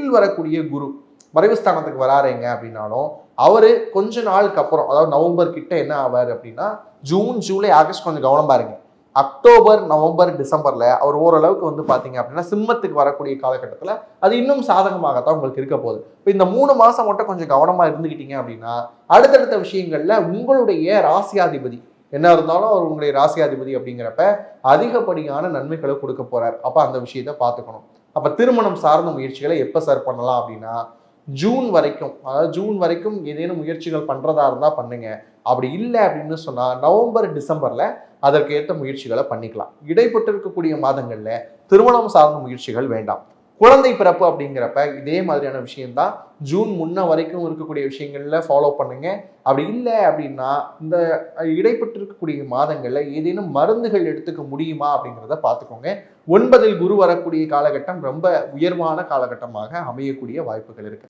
எட்டில் வரக்கூடிய குரு மறைவு ஸ்தானத்துக்கு வராருங்க அப்படின்னாலும் அவரு கொஞ்ச நாளுக்கு அப்புறம், அதாவது நவம்பர் கிட்ட என்ன ஆவார் அப்படின்னா, ஜூன் ஜூலை ஆகஸ்ட் கொஞ்சம் கவனமா இருங்க. அக்டோபர் நவம்பர் டிசம்பர்ல அவர் ஓரளவுக்கு வந்து பாத்தீங்க அப்படின்னா சிம்மத்துக்கு வரக்கூடிய காலகட்டத்தில் அது இன்னும் சாதகமாகத்தான் உங்களுக்கு இருக்க போகுது. இப்போ இந்த 3 மாசம் மட்டும் கொஞ்சம் கவனமா இருந்துக்கிட்டீங்க அப்படின்னா அடுத்தடுத்த விஷயங்கள்ல உங்களுடைய ராசியாதிபதி என்ன இருந்தாலும் அவர் உங்களுடைய ராசியாதிபதி அப்படிங்கிறப்ப அதிகப்படியான நன்மைகளை கொடுக்க போறார். அப்ப அந்த விஷயத்த பார்த்துக்கணும். அப்ப திருமணம் சார்ந்த முயற்சிகளை எப்ப சார் பண்ணலாம் அப்படின்னா, ஜூன் வரைக்கும், அதாவது ஜூன் வரைக்கும் ஏதேனும் முயற்சிகள் பண்றதா இருந்தா பண்ணுங்க. அப்படி இல்லை அப்படின்னு சொன்னா நவம்பர் டிசம்பர்ல அதற்கு ஏற்ற முயற்சிகளை பண்ணிக்கலாம். இடைப்பட்டு இருக்கக்கூடிய மாதங்கள்ல திருமணம் சார்ந்த முயற்சிகள் வேண்டாம். குழந்தை பிறப்பு அப்படிங்கிறப்ப இதே மாதிரியான விஷயம்தான் ஜூன் முன்ன வரைக்கும் இருக்கக்கூடிய விஷயங்கள்ல ஃபாலோ பண்ணுங்க. அப்படி இல்லை அப்படின்னா இந்த இடைப்பட்டு இருக்கக்கூடிய மாதங்கள்ல ஏதேனும் மருந்துகள் எடுத்துக்க முடியுமா அப்படிங்கிறத பார்த்துக்கோங்க. 9 குரு வரக்கூடிய காலகட்டம் ரொம்ப உயர்வான காலகட்டமாக அமையக்கூடிய வாய்ப்புகள் இருக்கு.